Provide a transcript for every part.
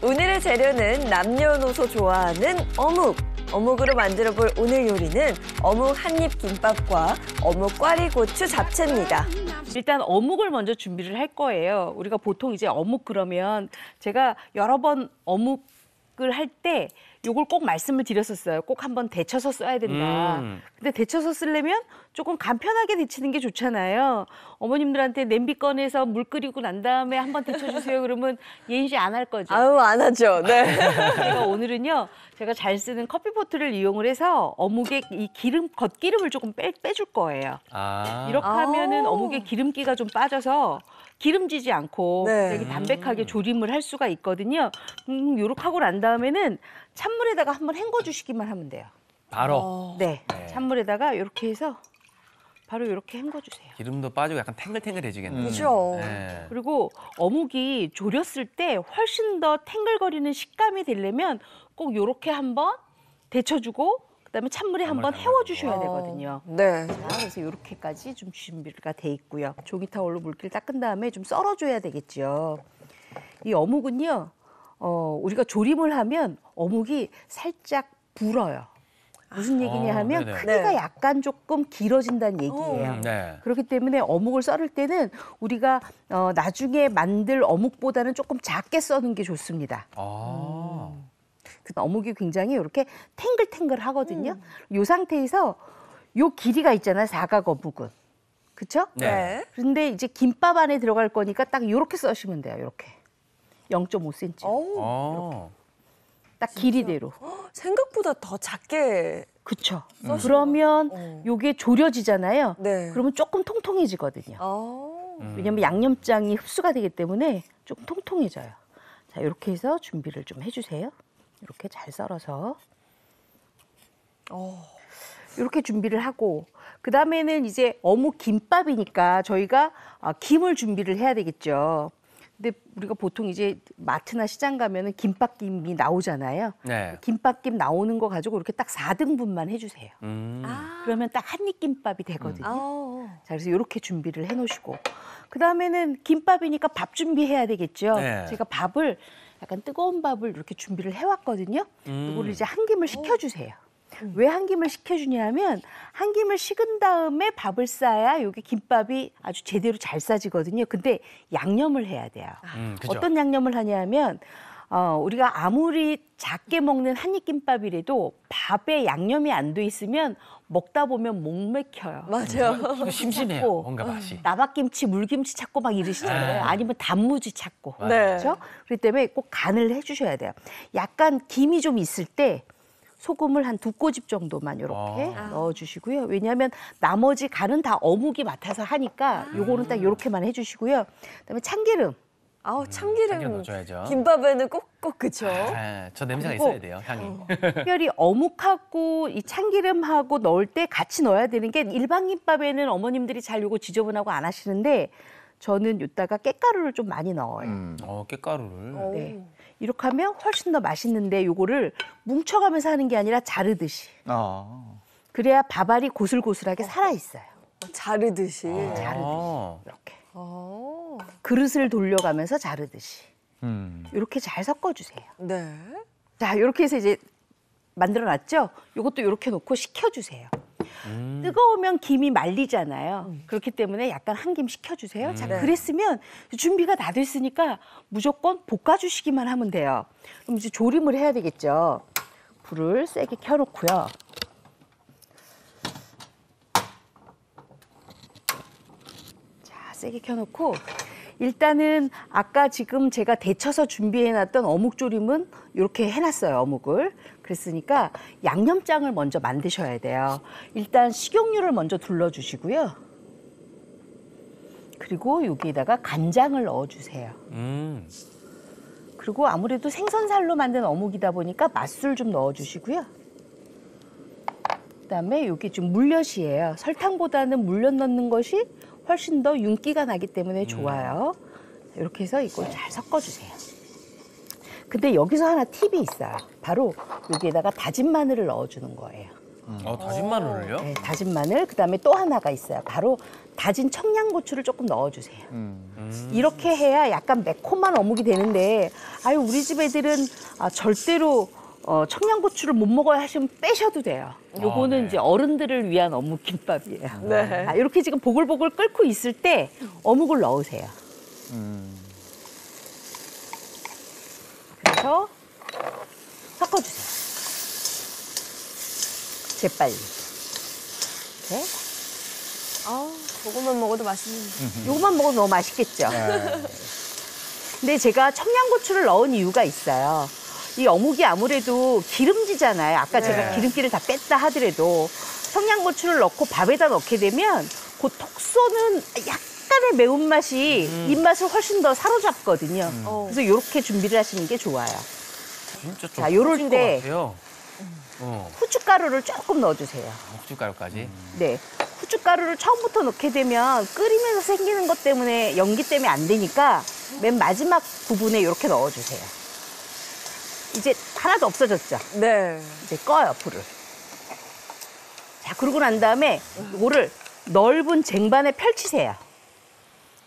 오늘의 재료는 남녀노소 좋아하는 어묵. 어묵으로 만들어볼 오늘 요리는 어묵 한입 김밥과 어묵 꽈리고추 잡채입니다. 일단 어묵을 먼저 준비를 할 거예요. 우리가 보통 이제 어묵 그러면 제가 여러 번 어묵을 할 때 요걸 꼭 말씀을 드렸었어요. 꼭 한번 데쳐서 써야 된다. 근데 데쳐서 쓰려면 조금 간편하게 데치는 게 좋잖아요. 어머님들한테 냄비 꺼내서 물 끓이고 난 다음에 한번 데쳐주세요. 그러면 예인 씨 안 할 거죠? 아유, 안 하죠. 네. 제가 오늘은요. 제가 잘 쓰는 커피포트를 이용을 해서 어묵에 이 겉기름을 조금 빼줄 거예요. 이렇게 하면은 어묵에 기름기가 좀 빠져서 기름지지 않고 네. 되게 담백하게 조림을 할 수가 있거든요. 요렇게 하고 난 다음에는 찬물에다가 한번 헹궈주시기만 하면 돼요. 바로. 네. 찬물에다가 이렇게 해서 바로 이렇게 헹궈주세요. 기름도 빠지고 약간 탱글탱글해지겠네요. 그렇죠. 네. 그리고 어묵이 졸였을 때 훨씬 더 탱글거리는 식감이 되려면 꼭 이렇게 한번 데쳐주고 그다음에 찬물에 한번 헤워주셔야 되거든요. 네. 자, 그래서 이렇게까지 좀 준비가 돼 있고요. 종이 타올로 물기를 닦은 다음에 좀 썰어줘야 되겠죠. 이 어묵은요, 우리가 조림을 하면 어묵이 살짝 불어요. 무슨 얘기냐 하면 네네. 크기가 네. 약간 조금 길어진다는 얘기예요. 네. 그렇기 때문에 어묵을 썰을 때는 우리가 나중에 만들 어묵보다는 조금 작게 써는 게 좋습니다. 그 어묵이 굉장히 이렇게 탱글탱글하거든요. 이 상태에서 요 길이가 있잖아요, 사각 어묵은. 그렇죠? 네. 그런데 이제 김밥 안에 들어갈 거니까 딱 이렇게 써시면 돼요, 이렇게. 0.5cm. 어우, 딱 길이대로. 생각보다 더 작게. 그렇죠. 그러면 요게 졸여지잖아요. 네. 그러면 조금 통통해지거든요. 왜냐면 양념장이 흡수가 되기 때문에 조금 통통해져요. 자, 이렇게 해서 준비를 좀 해주세요. 이렇게 잘 썰어서. 이렇게 준비를 하고 그다음에는 이제 어묵 김밥이니까 저희가 김을 준비를 해야 되겠죠. 근데 우리가 보통 이제 마트나 시장 가면은 김밥김이 나오잖아요. 네. 김밥김 나오는 거 가지고 이렇게 딱 4등분만 해주세요. 그러면 딱 한입 김밥이 되거든요. 자, 그래서 이렇게 준비를 해놓으시고 그다음에는 김밥이니까 밥 준비해야 되겠죠. 네. 제가 밥을 약간 뜨거운 밥을 이렇게 준비를 해왔거든요. 이거를 이제 한 김을 식혀주세요. 왜 한 김을 식혀주냐면 한 김을 식은 다음에 밥을 싸야 여기 김밥이 아주 제대로 잘 싸지거든요. 근데 양념을 해야 돼요. 그죠. 어떤 양념을 하냐면 우리가 아무리 작게 먹는 한입 김밥이라도 밥에 양념이 안 돼 있으면 먹다 보면 목 맥혀요. 맞아요. 이거 심심해요. 찾고, 뭔가 맛이. 나박김치, 물김치 찾고 막 이러시잖아요. 아니면 단무지 찾고. 네. 그렇죠? 그렇기 때문에 꼭 간을 해주셔야 돼요. 약간 김이 좀 있을 때 소금을 한 2꼬집 정도만 이렇게 넣어주시고요. 왜냐하면 나머지 간은 다 어묵이 맡아서 하니까 요거는 딱 이렇게만 해주시고요. 그다음에 참기름. 아우, 참기름 참기름. 넣어줘야죠. 김밥에는 꼭꼭 그쵸. 네, 저 냄새가 그리고 있어야 돼요, 향이. 특별히 어묵하고 이 참기름하고 넣을 때 같이 넣어야 되는 게 일반 김밥에는 어머님들이 잘 요거 지저분하고 안 하시는데 저는 이따가 깻가루를 좀 많이 넣어요. 깻가루를. 네. 이렇게 하면 훨씬 더 맛있는데 요거를 뭉쳐가면서 하는 게 아니라 자르듯이. 그래야 밥알이 고슬고슬하게 살아있어요. 자르듯이. 자르듯이. 이렇게. 그릇을 돌려가면서 자르듯이. 이렇게 잘 섞어주세요. 네. 자, 이렇게 해서 이제 만들어놨죠? 이것도 이렇게 놓고 식혀주세요. 뜨거우면 김이 말리잖아요. 그렇기 때문에 약간 한 김 식혀주세요. 자, 네. 그랬으면 준비가 다 됐으니까 무조건 볶아주시기만 하면 돼요. 그럼 이제 조림을 해야 되겠죠. 불을 세게 켜놓고요. 자, 세게 켜놓고 일단은 아까 지금 제가 데쳐서 준비해놨던 어묵조림은 이렇게 해놨어요, 어묵을. 그랬으니까 양념장을 먼저 만드셔야 돼요. 일단 식용유를 먼저 둘러주시고요. 그리고 여기에다가 간장을 넣어주세요. 그리고 아무래도 생선살로 만든 어묵이다 보니까 맛술 좀 넣어주시고요. 그다음에 여기 좀 물엿이에요. 설탕보다는 물엿 넣는 것이 훨씬 더 윤기가 나기 때문에 좋아요. 이렇게 해서 이걸 잘 섞어주세요. 근데 여기서 하나 팁이 있어요. 바로 여기에다가 다진 마늘을 넣어주는 거예요. 다진 마늘을요? 네, 다진 마늘. 그다음에 또 하나가 있어요. 바로 다진 청양고추를 조금 넣어주세요. 이렇게 해야 약간 매콤한 어묵이 되는데 아유 우리 집 애들은 절대로 청양고추를 못 먹어야 하시면 빼셔도 돼요. 요거는 네. 이제 어른들을 위한 어묵 김밥이에요. 네. 이렇게 지금 보글보글 끓고 있을 때 어묵을 넣으세요. 그래서 섞어주세요. 재빨리. 이렇게. 저거만 먹어도 맛있는데. 요것만 먹어도 너무 맛있겠죠. 네. 근데 제가 청양고추를 넣은 이유가 있어요. 이 어묵이 아무래도 기름지잖아요. 아까 제가 기름기를 다 뺐다 하더라도 청양고추를 넣고 밥에다 넣게 되면 그 톡 쏘는 약간의 매운맛이 입맛을 훨씬 더 사로잡거든요. 그래서 이렇게 준비를 하시는 게 좋아요. 진짜 좀 자, 요럴 커진 때 것 같아요. 후춧가루를 조금 넣어주세요. 고춧가루까지. 네. 후춧가루를 처음부터 넣게 되면 끓이면서 생기는 것 때문에 연기 때문에 안 되니까 맨 마지막 부분에 이렇게 넣어주세요. 이제 하나도 없어졌죠? 네. 이제 꺼요, 불을. 자, 그러고 난 다음에 이거를 넓은 쟁반에 펼치세요.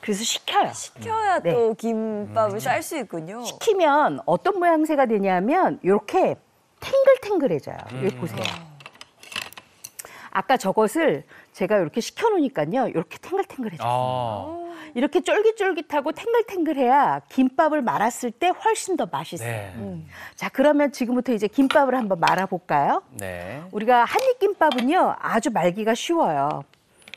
그래서 식혀요. 식혀야 네. 또 김밥을 쌀 수 있군요. 식히면 어떤 모양새가 되냐면 이렇게 탱글탱글해져요. 여기 보세요. 아까 저것을 제가 이렇게 식혀놓으니까요. 이렇게 탱글탱글해져요. 이렇게 쫄깃쫄깃하고 탱글탱글해야 김밥을 말았을 때 훨씬 더 맛있어요. 네. 자, 그러면 지금부터 이제 김밥을 한번 말아볼까요? 네. 우리가 한입김밥은요, 아주 말기가 쉬워요.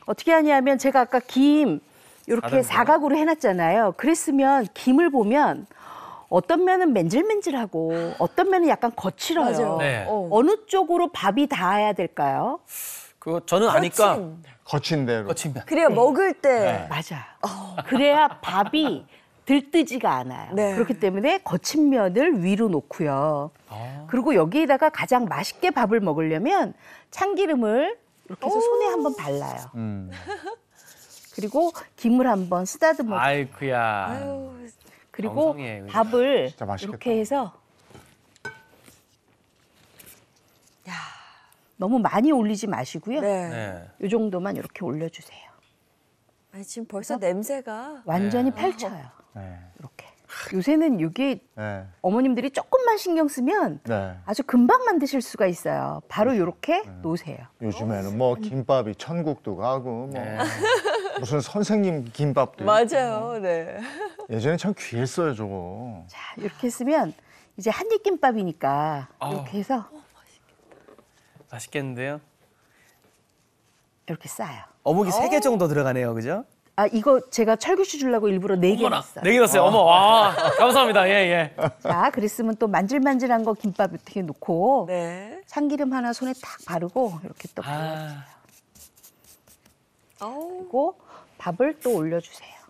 어떻게 하냐면 제가 아까 김 이렇게 다른 사각으로 해놨잖아요. 그랬으면 김을 보면 어떤 면은 맨질맨질하고 어떤 면은 약간 거칠어요. 맞아요. 네. 어느 쪽으로 밥이 닿아야 될까요? 그거 저는 아니까 거친. 거친 대로. 거치면. 그래야 먹을 때 네. 맞아요. 그래야 밥이 들뜨지가 않아요. 네. 그렇기 때문에 거친 면을 위로 놓고요. 그리고 여기에다가 가장 맛있게 밥을 먹으려면 참기름을 이렇게 해서 손에 한번 발라요. 그리고 김을 한번 쓰다듬어. 아이쿠야. 아유, 그리고 정성이에요, 이거. 밥을 진짜 맛있겠다. 이렇게 해서 너무 많이 올리지 마시고요. 네. 네. 이 정도만 이렇게 올려주세요. 아니, 지금 벌써 냄새가. 완전히 네. 펼쳐요. 네. 이렇게. 요새는 이게 네. 어머님들이 조금만 신경 쓰면 네. 아주 금방 만드실 수가 있어요. 바로 이렇게 놓으세요. 요즘에는 뭐 김밥이 천국도 가고 뭐 네. 무슨 선생님 김밥도 있고. 맞아요. 네. 예전에 참 귀했어요 저거. 자, 이렇게 했으면 이제 한입김밥이니까 아우. 이렇게 해서 맛있겠는데요? 이렇게 싸요. 어묵이 3개 정도 들어가네요, 그죠? 아, 이거 제가 철규씨 주려고 일부러 4개 넣었어요. 4개 넣었어요. 어머, 와. 감사합니다. 예, 예. 자, 그랬으면 또 만질만질한 거 김밥 이렇게 놓고 네. 참기름 하나 손에 탁 바르고 이렇게 또 아, 바르고 밥을 또 올려주세요.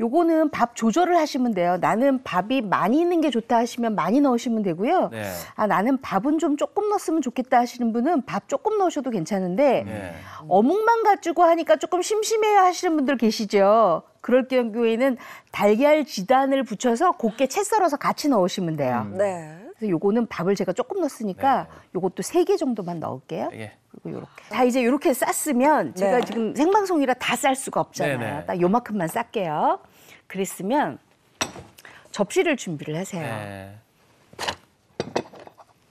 요거는 밥 조절을 하시면 돼요. 나는 밥이 많이 있는 게 좋다 하시면 많이 넣으시면 되고요. 네. 아, 나는 밥은 좀 조금 넣었으면 좋겠다 하시는 분은 밥 조금 넣으셔도 괜찮은데 네. 어묵만 가지고 하니까 조금 심심해요 하시는 분들 계시죠. 그럴 경우에는 달걀 지단을 붙여서 곱게 채 썰어서 같이 넣으시면 돼요. 네. 그래서 요거는 밥을 제가 조금 넣었으니까 네. 요것도 3개 정도만 넣을게요. 예. 그리고 요렇게. 자, 이제 요렇게 쌌으면 제가 네. 지금 생방송이라 다 쌀 수가 없잖아요. 네네. 딱 요만큼만 쌀게요. 그랬으면 접시를 준비를 하세요. 네.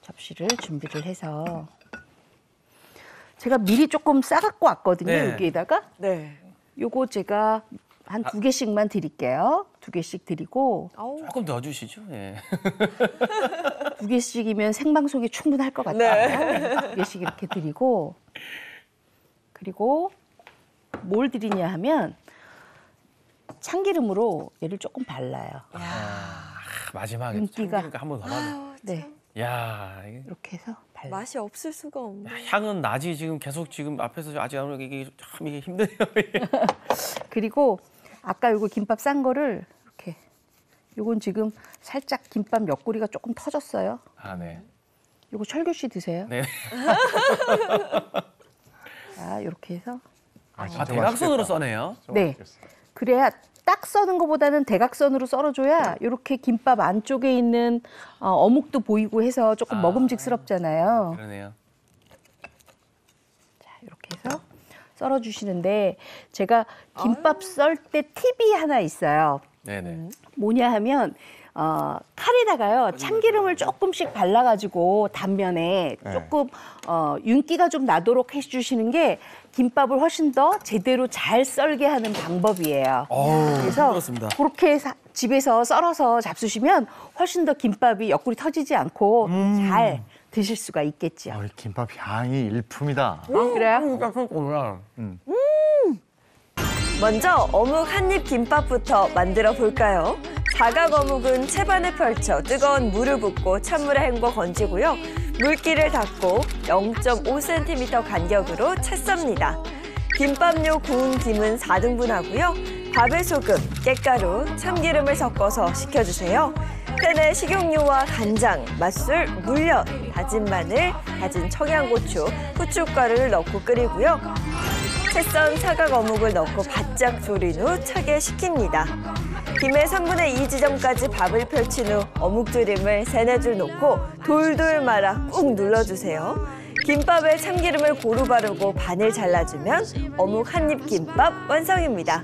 접시를 준비를 해서 제가 미리 조금 싸갖고 왔거든요. 네. 여기에다가 네. 요거 제가 한 2개씩만 드릴게요. 2개씩 드리고 아우. 조금 더 주시죠. 예. 2개씩이면 생방송이 충분할 것 같아요. 2개씩 이렇게 드리고 그리고 뭘 드리냐 하면 참기름으로 얘를 조금 발라요. 마지막에 윤기가. 한번 더 받아. 네, 야, 이게 이렇게 해서 발라. 맛이 없을 수가 없네. 향은 나지 지금 계속 지금 앞에서 아직 안 오는 이게 참 이게 힘드네요. 그리고 아까 요거 김밥 싼 거를 이렇게 요건 지금 살짝 김밥 옆구리가 조금 터졌어요. 아, 네. 요거 철규 씨 드세요. 네. 자, 이렇게 해서 아, 진짜 대각선으로 맛있겠다. 써네요. 진짜 네. 맛있겠어. 그래야 딱 써는 것보다는 대각선으로 썰어줘야 이렇게 김밥 안쪽에 있는 어묵도 보이고 해서 조금 아. 먹음직스럽잖아요. 그러네요. 자, 이렇게 해서 썰어주시는데 제가 김밥 썰 때 팁이 하나 있어요. 네네. 뭐냐 하면 칼에다가요 참기름을 조금씩 발라가지고 단면에 네. 조금 윤기가 좀 나도록 해주시는 게 김밥을 훨씬 더 제대로 잘 썰게 하는 방법이에요. 그래서 그렇습니다. 그렇게 집에서 썰어서 잡수시면 훨씬 더 김밥이 옆구리 터지지 않고 잘 드실 수가 있겠죠. 이 김밥 향이 일품이다. 그래요? 깜짝이야. 먼저 어묵 한입 김밥부터 만들어 볼까요? 사각 어묵은 채반에 펼쳐 뜨거운 물을 붓고 찬물에 헹궈 건지고요. 물기를 닦고 0.5cm 간격으로 채 썹니다. 김밥용 구운 김은 4등분하고요. 밥에 소금, 깻가루, 참기름을 섞어서 식혀주세요. 팬에 식용유와 간장, 맛술, 물엿, 다진 마늘, 다진 청양고추, 후춧가루를 넣고 끓이고요. 채 썬 사각 어묵을 넣고 바짝 졸인 후 차게 식힙니다. 김의 3분의 2 지점까지 밥을 펼친 후 어묵조림을 3-4줄 놓고 돌돌 말아 꾹 눌러주세요. 김밥에 참기름을 고루 바르고 반을 잘라주면 어묵 한입 김밥 완성입니다.